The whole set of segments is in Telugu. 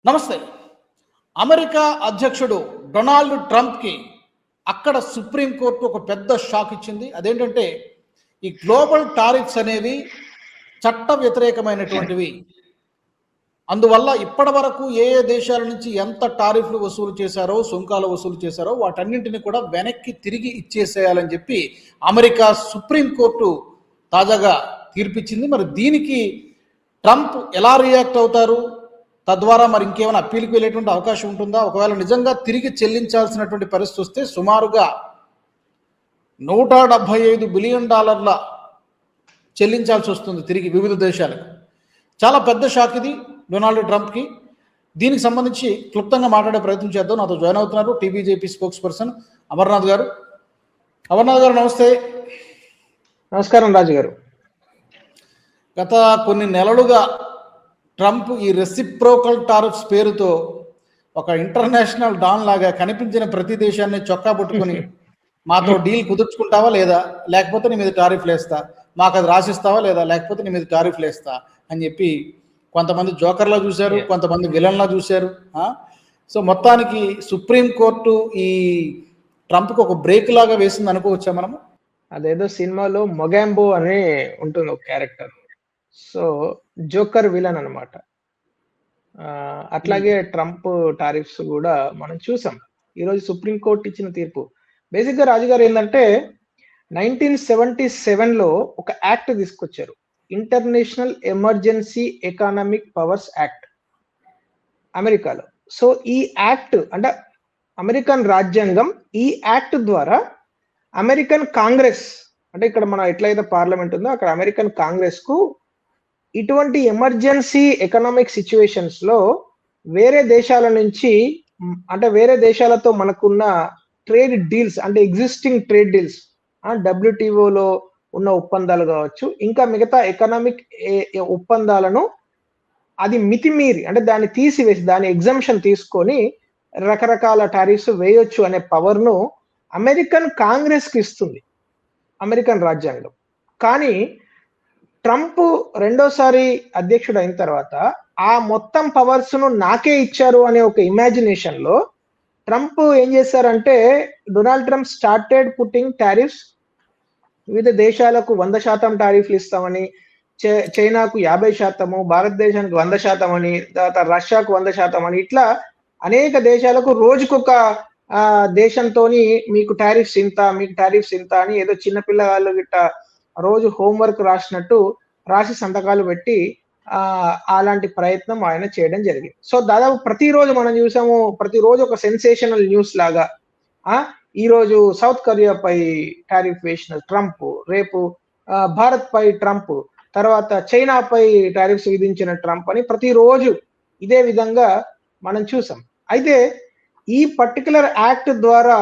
నమస్తే. అమెరికా అధ్యక్షుడు డొనాల్డ్ ట్రంప్‌కి అక్కడ సుప్రీంకోర్టు ఒక పెద్ద షాక్ ఇచ్చింది. అదేంటంటే ఈ గ్లోబల్ టారిఫ్స్ అనేవి చట్ట వ్యతిరేకమైనటువంటివి. అందువల్ల ఇప్పటివరకు ఏ దేశాల నుంచి ఎంత టారిఫ్‌లు వసూలు చేశారో, సుంకాలు వసూలు చేశారో వాటన్నింటిని కూడా వెనక్కి తిరిగి ఇచ్చేసేయాలని చెప్పి అమెరికా సుప్రీంకోర్టు తాజాగా తీర్పిచ్చింది. మరి దీనికి ట్రంప్ ఎలా రియాక్ట్ అవుతారు? తద్వారా మరి ఇంకేమైనా అప్పీల్కి వెళ్ళేటువంటి అవకాశం ఉంటుందా? ఒకవేళ నిజంగా తిరిగి చెల్లించాల్సినటువంటి పరిస్థితి వస్తే సుమారుగా $175 బిలియన్ చెల్లించాల్సి వస్తుంది తిరిగి వివిధ దేశాలకు. చాలా పెద్ద షాక్ ఇది డొనాల్డ్ ట్రంప్కి. దీనికి సంబంధించి క్లుప్తంగా మాట్లాడే ప్రయత్నం చేద్దాం. నాతో జాయిన్ అవుతున్నారు టీబీజేపీ స్పోక్స్ పర్సన్ అమర్నాథ్ గారు. అమర్నాథ్ గారు నమస్తే. నమస్కారం రాజు గారు. గత కొన్ని నెలలుగా ట్రంప్ ఈ రెసిప్రోకల్ టారిఫ్స్ పేరుతో ఒక ఇంటర్నేషనల్ డాన్ లాగా కనిపించిన ప్రతి దేశాన్ని చొక్కా పట్టుకుని మాతో డీల్ కుదుర్చుకుంటావా లేదా, లేకపోతే నీ మీద టారిఫ్లు వేస్తా, మాకు అది రాసిస్తావా లేదా, లేకపోతే నీ మీద టారిఫ్లు వేస్తా అని చెప్పి కొంతమంది జోకర్లా చూశారు, కొంతమంది విలన్లా చూశారు. సో మొత్తానికి సుప్రీంకోర్టు ఈ ట్రంప్కి ఒక బ్రేక్ లాగా వేసింది అనుకోవచ్చా మనము? అదేదో సినిమాలో మొగాంబో అని ఉంటుంది ఒక క్యారెక్టర్, సో జోకర్ విలన్ అనమాట. అట్లాగే ట్రంప్ టారిఫ్స్ కూడా మనం చూసాం. ఈరోజు సుప్రీంకోర్టు ఇచ్చిన తీర్పు బేసిక్గా రాజుగారు ఏంటంటే 1977లో ఒక యాక్ట్ తీసుకొచ్చారు, international emergency economic powers act అమెరికాలో. సో ఈ యాక్ట్ అంటే అమెరికన్ రాజ్యాంగం, ఈ యాక్ట్ ద్వారా అమెరికన్ కాంగ్రెస్ అంటే ఇక్కడ మన ఎట్లయితే పార్లమెంట్ ఉందో అక్కడ అమెరికన్ కాంగ్రెస్ కు ఇటువంటి ఎమర్జెన్సీ ఎకనామిక్ సిచ్యువేషన్స్ లో వేరే దేశాల నుంచి అంటే వేరే దేశాలతో మనకున్న ట్రేడ్ డీల్స్ అంటే ఎగ్జిస్టింగ్ ట్రేడ్ డీల్స్, డబ్ల్యూటీఓలో ఉన్న ఒప్పందాలు కావచ్చు, ఇంకా మిగతా ఎకనామిక్ ఒప్పందాలను అది మితిమీరి అంటే దాన్ని తీసివేసి దాని ఎగ్జంప్షన్ తీసుకొని రకరకాల టారిఫ్స్ వేయొచ్చు అనే పవర్ను అమెరికన్ కాంగ్రెస్ కి ఇస్తుంది అమెరికన్ రాజ్యాంగం. కానీ ట్రంప్ రెండోసారి అధ్యక్షుడు అయిన తర్వాత ఆ మొత్తం పవర్స్ ను నాకే ఇచ్చారు అనే ఒక ఇమాజినేషన్ లో ట్రంప్ ఏం చేశారంటే, Donald Trump started putting tariffs. వివిధ దేశాలకు 100% టారిఫ్లు ఇస్తామని, చైనాకు 50%, భారతదేశానికి 100% అని, తర్వాత రష్యాకు 100% అని, ఇట్లా అనేక దేశాలకు రోజుకొక దేశంతో మీకు టారిఫ్స్ ఇంత, మీకు టారిఫ్స్ ఇంత అని ఏదో చిన్నపిల్లగాళ్ళు గిట్ట రోజు హోంవర్క్ రాసినట్టు రాసి సంతకాలు పెట్టి అలాంటి ప్రయత్నం ఆయన చేయడం జరిగింది. సో దాదాపు ప్రతిరోజు మనం చూసాము, ప్రతిరోజు ఒక సెన్సేషనల్ న్యూస్ లాగా ఈ రోజు సౌత్ కొరియాపై టారిఫ్ వేసిన ట్రంప్, రేపు భారత్ పై ట్రంప్, తర్వాత చైనాపై టారిఫ్స్ విధించిన ట్రంప్ అని ప్రతిరోజు ఇదే విధంగా మనం చూసాం. అయితే ఈ పర్టికులర్ యాక్ట్ ద్వారా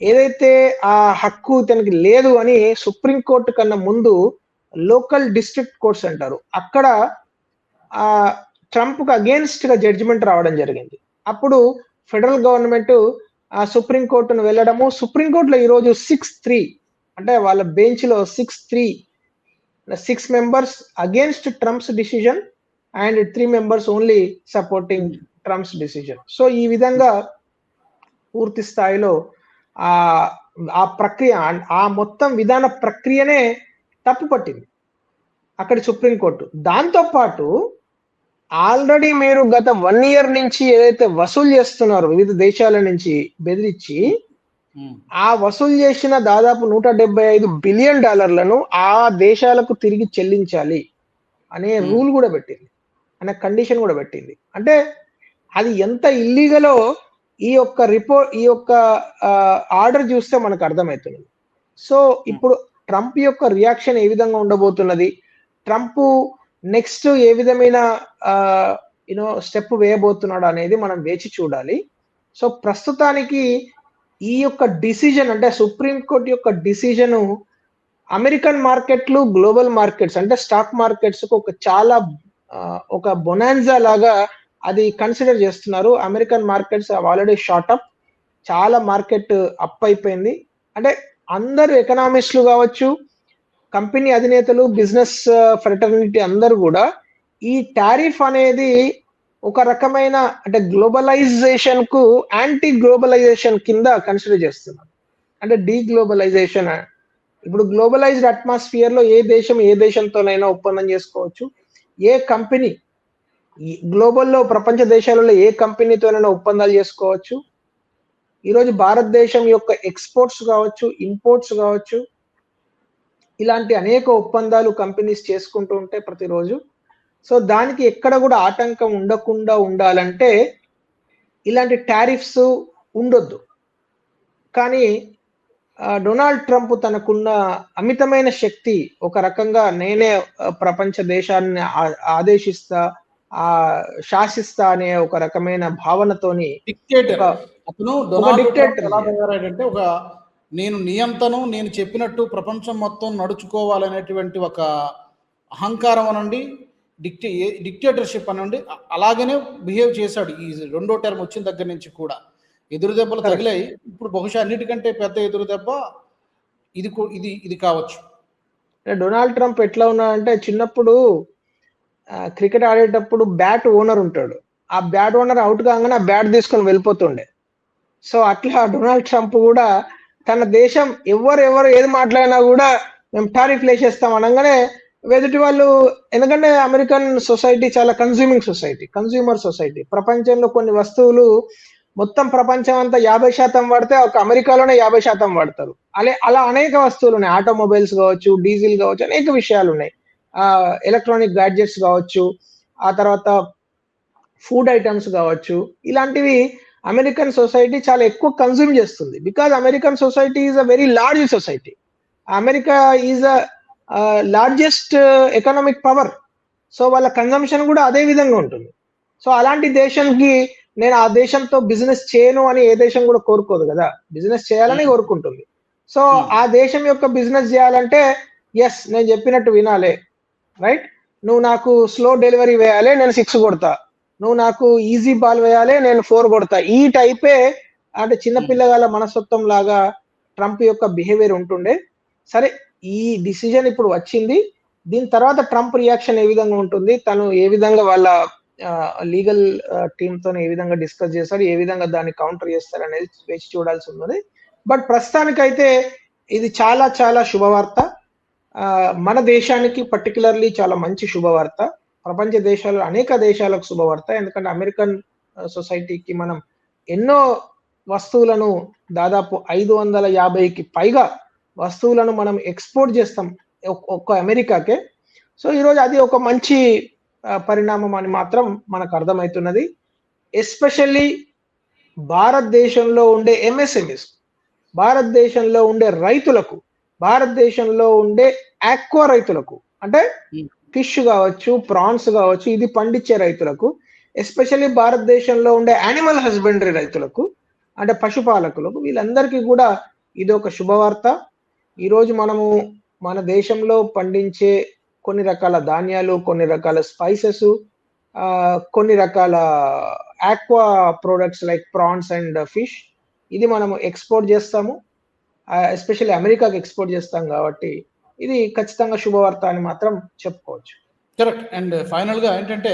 ఏదైతే ఆ హక్కు తనకి లేదు అని సుప్రీంకోర్టు కన్నా ముందు లోకల్ డిస్ట్రిక్ట్ కోర్ట్స్ అంటారు, అక్కడ ట్రంప్ కు అగేన్స్ట్ గా జడ్జిమెంట్ రావడం జరిగింది. అప్పుడు ఫెడరల్ గవర్నమెంట్ సుప్రీంకోర్టును వెళ్ళడము, సుప్రీంకోర్టులో ఈరోజు 6-3 అంటే వాళ్ళ బెంచ్ లో 6 members against Trump's decision and 3 members only supporting Trump's decision. So ఈ విధంగా పూర్తి స్థాయిలో ఆ ప్రక్రియ, ఆ మొత్తం విధాన ప్రక్రియనే తప్పుపట్టింది అక్కడి సుప్రీంకోర్టు. దాంతో పాటు ఆల్రెడీ మీరు గత 1 year నుంచి ఏదైతే వసూలు చేస్తున్నారు వివిధ దేశాల నుంచి బెదిరించి, ఆ వసూలు చేసిన దాదాపు $175 బిలియన్ ఆ దేశాలకు తిరిగి చెల్లించాలి అనే రూల్ కూడా పెట్టింది, అనే కండిషన్ కూడా పెట్టింది. అంటే అది ఎంత ఇల్లీగలో ఈ యొక్క ఆర్డర్ చూస్తే మనకు అర్థమవుతుంది. సో ఇప్పుడు ట్రంప్ యొక్క రియాక్షన్ ఏ విధంగా ఉండబోతున్నది, ట్రంప్ నెక్స్ట్ ఏ విధమైన స్టెప్ వేయబోతున్నాడు అనేది మనం వేచి చూడాలి. సో ప్రస్తుతానికి ఈ యొక్క డిసిజన్ అంటే సుప్రీంకోర్టు యొక్క డిసిజన్ అమెరికన్ మార్కెట్లు, గ్లోబల్ మార్కెట్స్ అంటే స్టాక్ మార్కెట్స్ కు ఒక బొనాన్జా లాగా అది కన్సిడర్ చేస్తున్నారు. American markets already short up, చాలా మార్కెట్ అప్ అయిపోయింది. అంటే అందరు ఎకనామిస్టులు కావచ్చు, కంపెనీ అధినేతలు, బిజినెస్ ఫ్రెటర్నిటీ అందరూ కూడా ఈ టారిఫ్ అనేది ఒక రకమైన అంటే గ్లోబలైజేషన్ కు యాంటీ గ్లోబలైజేషన్ కింద కన్సిడర్ చేస్తున్నారు. అంటే డీగ్లోబలైజేషన్. ఇప్పుడు గ్లోబలైజ్డ్ అట్మాస్ఫియర్ లో ఏ దేశంతోనైనా ఒప్పందం చేసుకోవచ్చు. ఏ కంపెనీ గ్లోబల్లో ప్రపంచ దేశాలలో ఏ కంపెనీతోనైనా ఒప్పందాలు చేసుకోవచ్చు. ఈరోజు భారతదేశం యొక్క ఎక్స్పోర్ట్స్ కావచ్చు, ఇంపోర్ట్స్ కావచ్చు, ఇలాంటి అనేక ఒప్పందాలు కంపెనీస్ చేసుకుంటూ ఉంటాయి ప్రతిరోజు. సో దానికి ఎక్కడ కూడా ఆటంకం ఉండకుండా ఉండాలంటే ఇలాంటి టారిఫ్స్ ఉండొద్దు. కానీ డొనాల్డ్ ట్రంప్ తనకున్న అమితమైన శక్తి, ఒక రకంగా నేనే ప్రపంచ దేశాన్ని ఆదేశిస్తా, శాసిస్తా అనే ఒక రకమైన భావనతోని డిక్టేటర్ అతను డొనాల్డ్ ట్రంప్ డిక్టేటర్ ఎలా తయారాడంటే ఒక నేను నియంతను నేను చెప్పినట్టు ప్రపంచం మొత్తం నడుచుకోవాలనేటువంటి ఒక అహంకారం అనండి, డిక్టేటర్షిప్ అనండి, అలాగనే బిహేవ్ చేశాడు ఈ రెండో టర్మ్ వచ్చిన దగ్గర నుంచి కూడా. ఎదురు దెబ్బలు తగిలాయి. ఇప్పుడు బహుశా అన్నిటికంటే పెద్ద ఎదురు దెబ్బ ఇది కావచ్చు. డొనాల్డ్ ట్రంప్ ఎట్లా ఉన్నాడంటే చిన్నప్పుడు క్రికెట్ ఆడేటప్పుడు బ్యాట్ ఓనర్ ఉంటాడు. ఆ బ్యాట్ ఓనర్ అవుట్ కాగానే ఆ బ్యాట్ తీసుకొని వెళ్ళిపోతుండే. సో అట్లా డొనాల్డ్ ట్రంప్ కూడా తన దేశం ఎవరు ఏది మాట్లాడినా కూడా మేము టారిఫ్ వేసేస్తాం అనగానే ఎదుటి వాళ్ళు, ఎందుకంటే అమెరికన్ సొసైటీ చాలా కన్స్యూమర్ సొసైటీ. ప్రపంచంలో కొన్ని వస్తువులు మొత్తం ప్రపంచం అంతా 50% వాడితే ఒక అమెరికాలోనే 50% వాడతారు. అలా అనేక వస్తువులు ఉన్నాయి. ఆటోమొబైల్స్ కావచ్చు, డీజిల్ కావచ్చు, అనేక విషయాలు ఉన్నాయి. ఎలక్ట్రానిక్ గ్యాడ్జెట్స్ కావచ్చు, ఆ తర్వాత ఫుడ్ ఐటమ్స్ కావచ్చు, ఇలాంటివి అమెరికన్ సొసైటీ చాలా ఎక్కువ కన్స్యూమ్ చేస్తుంది. Because American society is a very large society. America is a largest economic power. So వాళ్ళ కన్జంప్షన్ కూడా అదే విధంగా ఉంటుంది. సో అలాంటి దేశానికి నేను ఆ దేశంతో బిజినెస్ చేయను అని ఏ దేశం కూడా కోరుకోదు కదా, బిజినెస్ చేయాలని కోరుకుంటుంది. సో ఆ దేశం యొక్క బిజినెస్ చేయాలంటే ఎస్ నేను చెప్పినట్టు వినాలి, రైట్? నువ్వు నాకు స్లో డెలివరీ వేయాలి, నేను 6 కొడతా. నువ్వు నాకు ఈజీ బాల్ వేయాలి, నేను 4 కొడతా. ఈ టైపే, అంటే చిన్నపిల్లగాల మనస్తత్వం లాగా ట్రంప్ యొక్క బిహేవియర్ ఉంటుండే. సరే, ఈ డిసిజన్ ఇప్పుడు వచ్చింది. దీని తర్వాత ట్రంప్ రియాక్షన్ ఏ విధంగా ఉంటుంది, తను ఏ విధంగా వాళ్ళ లీగల్ టీమ్ తో ఏ విధంగా డిస్కస్ చేస్తారు, ఏ విధంగా దాన్ని కౌంటర్ చేస్తారు అనేది వేచి చూడాల్సి ఉన్నది. బట్ ప్రస్తుతానికైతే ఇది చాలా చాలా శుభవార్త. మన దేశానికి పర్టికులర్లీ చాలా మంచి శుభవార్త. ప్రపంచ దేశాలు అనేక దేశాలకు శుభవార్త. ఎందుకంటే అమెరికన్ సొసైటీకి మనం ఎన్నో వస్తువులను, దాదాపు 550కి పైగా వస్తువులను మనం ఎక్స్పోర్ట్ చేస్తాం ఒక్క అమెరికాకే. సో ఈరోజు అది ఒక మంచి పరిణామం అని మాత్రం మనకు అర్థమవుతున్నది. ఎస్పెషల్లీ భారతదేశంలో ఉండే ఎంఎస్ఎంఈస్, భారతదేశంలో ఉండే రైతులకు, భారతదేశంలో ఉండే ఆక్వా రైతులకు, అంటే ఫిష్ కావచ్చు, ప్రాన్స్ కావచ్చు, ఇది పండించే రైతులకు, ఎస్పెషల్లీ భారతదేశంలో ఉండే యానిమల్ హస్బెండరీ రైతులకు, అంటే పశుపాలకులకు, వీళ్ళందరికీ కూడా ఇది ఒక శుభవార్త. ఈరోజు మనము మన దేశంలో పండించే కొన్ని రకాల ధాన్యాలు, కొన్ని రకాల స్పైసెస్, కొన్ని రకాల aqua products like prawns and fish, ఇది మనము ఎక్స్పోర్ట్ చేస్తాము. ఎస్పెషల్లీ అమెరికాకి ఎక్స్పోర్ట్ చేస్తాం కాబట్టి ఇది ఖచ్చితంగా శుభవార్త అని మాత్రం చెప్పుకోవచ్చు. కరెక్ట్. అండ్ ఫైనల్గా ఏంటంటే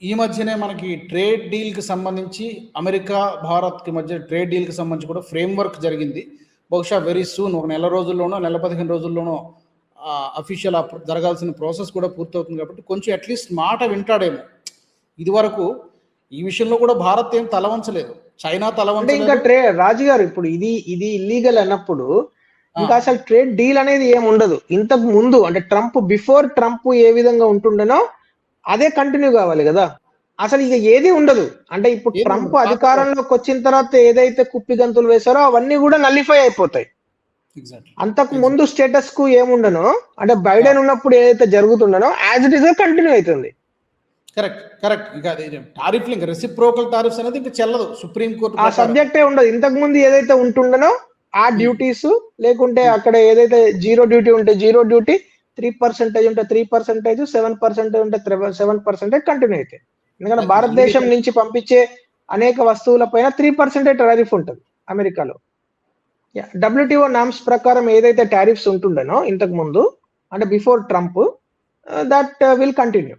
ఈ మధ్యనే మనకి ట్రేడ్ డీల్కి సంబంధించి అమెరికా భారత్కి మధ్య ట్రేడ్ డీల్కి సంబంధించి కూడా ఫ్రేమ్వర్క్ జరిగింది. బహుశా వెరీ సూన్, ఒక నెల రోజుల్లోనో, నెల 15 రోజుల్లోనో అఫీషియల్ జరగాల్సిన ప్రాసెస్ కూడా పూర్తవుతుంది. కాబట్టి కొంచెం అట్లీస్ట్ మాట వింటాడేమో. ఇది వరకు ఈ విషయంలో కూడా భారత్ ఏం తలవంచలేదు, చైనా తలవంచలేదు. ఇంకా రాజు గారు, ఇప్పుడు ఇది ఇల్లీగల్ అన్నప్పుడు ఇంకా అసలు ట్రేడ్ డీల్ అనేది ఏం ఉండదు. ఇంతకు ముందు అంటే బిఫోర్ ట్రంప్ ఏ విధంగా ఉంటుండేనో అదే కంటిన్యూ కావాలి కదా. అసలు ఇక ఏది ఉండదు. అంటే ఇప్పుడు ట్రంప్ అధికారంలోకి వచ్చిన తర్వాత ఏదైతే కుప్పి గంతులు వేశారో అవన్నీ కూడా నల్లిఫై అయిపోతాయి. అంతకు ముందు స్టేటస్ కు ఏముండనో, అంటే బైడెన్ ఉన్నప్పుడు ఏదైతే జరుగుతుండనో యాజ్ ఇట్ ఈస్ కంటిన్యూ అవుతుంది. కరెక్ట్. ఇంకా టారిఫ్, ఇంకా రెసిప్రోకల్ టారిఫ్స్ అనేది ఇంకా చెల్లదు. సుప్రీం కోర్టు ఆ సబ్జెక్టే ఉండదు. ఇంతకు ముందు ఏదైతే ఉంటుండనో ఆ డ్యూటీస్, లేకుంటే అక్కడ ఏదైతే జీరో డ్యూటీ ఉంటే జీరో డ్యూటీ, 3% ఉంటే 3%, 7% ఉంటే 7% కంటిన్యూ అవుతాయి. ఎందుకంటే భారతదేశం నుంచి పంపించే అనేక వస్తువుల పైన 3% టారిఫ్ ఉంటుంది అమెరికాలో. WTO నామ్స్ ప్రకారం ఏదైతే టారిఫ్స్ ఉంటుండనో ఇంతకు ముందు, అంటే before Trump, that will continue.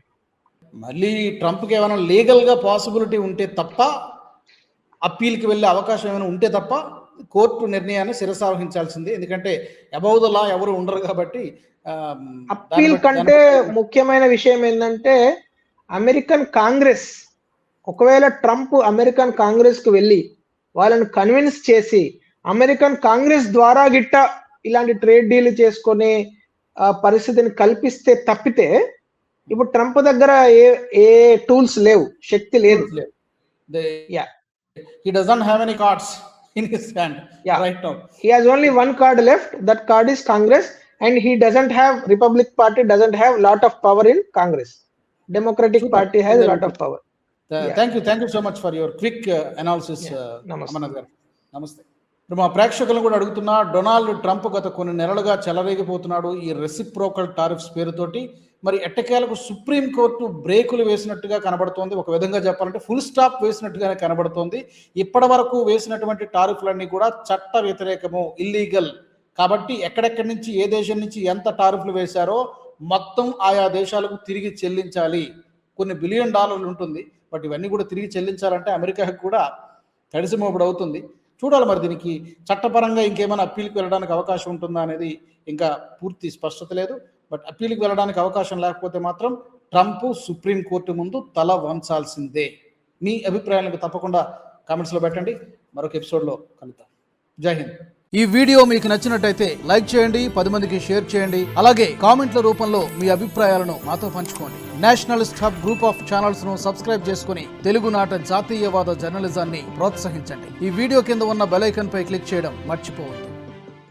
మళ్ళీ ట్రంప్కి ఏమైనా లీగల్గా పాసిబిలిటీ ఉంటే తప్ప, అప్పీల్కి వెళ్ళే అవకాశం ఏమైనా ఉంటే తప్ప కోర్టు నిర్ణయాన్ని శిరసావహించాల్సిందే. ఎందుకంటే అబౌవ్ ద లా ఎవరు ఉండరు కాబట్టి. అప్పీల్ కంటే ముఖ్యమైన విషయం ఏంటంటే అమెరికన్ కాంగ్రెస్, ఒకవేళ ట్రంప్ అమెరికన్ కాంగ్రెస్ కు వెళ్ళి వాళ్ళని కన్విన్స్ చేసి అమెరికన్ కాంగ్రెస్ ద్వారా గిట్ట ఇలాంటి ట్రేడ్ డీల్ చేసుకునే పరిస్థితిని కల్పిస్తే తప్పితే ఇప్పుడు ట్రంప్ దగ్గర ఏ టూల్స్ లేవు, శక్తి లేదు. He doesn't have any cards in his hand right now. He has only one card left. That card is Congress, and he doesn't have, Republic Party doesn't have lot of power in Congress. Democratic Party has a lot of power. Thank you so much for your quick analysis. Amarnath గారు నమస్తే. ఇప్పుడు మా ప్రేక్షకులను కూడా అడుగుతున్నా, డొనాల్డ్ ట్రంప్ గత కొన్ని నెలలుగా చెలరేగిపోతున్నాడు ఈ రెసిప్రోకల్ టారిఫ్స్ పేరుతోటి. మరి ఎట్టకేలకు సుప్రీంకోర్టు బ్రేకులు వేసినట్టుగా కనబడుతోంది. ఒక విధంగా చెప్పాలంటే ఫుల్ స్టాప్ వేసినట్టుగానే కనబడుతోంది. ఇప్పటి వరకు వేసినటువంటి టారిఫ్లన్నీ కూడా చట్ట వ్యతిరేకము, ఇల్లీగల్. కాబట్టి ఎక్కడెక్కడి నుంచి ఏ దేశం నుంచి ఎంత టారిఫ్లు వేశారో మొత్తం ఆయా దేశాలకు తిరిగి చెల్లించాలి. కొన్ని $1 బిలియన్ ఉంటుంది. బట్ ఇవన్నీ కూడా తిరిగి చెల్లించాలంటే అమెరికాకు కూడా తడిసిమోపుడు అవుతుంది. చూడాలి మరి దీనికి చట్టపరంగా ఇంకేమైనా అప్పీల్కి వెళ్ళడానికి అవకాశం ఉంటుందా అనేది ఇంకా పూర్తి స్పష్టత లేదు. బట్ అప్పీల్కి వెళ్ళడానికి అవకాశం లేకపోతే మాత్రం ట్రంప్ సుప్రీంకోర్టు ముందు తల వంచాల్సిందే. మీ అభిప్రాయాలకు తప్పకుండా కామెంట్స్లో పెట్టండి. మరొక ఎపిసోడ్లో కలుద్దాం. జై హింద్. ఈ వీడియో మీకు నచ్చినట్టయితే లైక్ చేయండి, 10 మందికి షేర్ చేయండి. అలాగే కామెంట్ల రూపంలో మీ అభిప్రాయాలను మాతో పంచుకోండి. Nationalist hub group of channels ను సబ్స్క్రైబ్ చేసుకుని తెలుగునాట జాతీయవాద జర్నలిజాన్ని ప్రోత్సహించండి. ఈ వీడియో కింద ఉన్న బెల్ ఐకాన్ పై క్లిక్ చేయడం మర్చిపోవద్దు.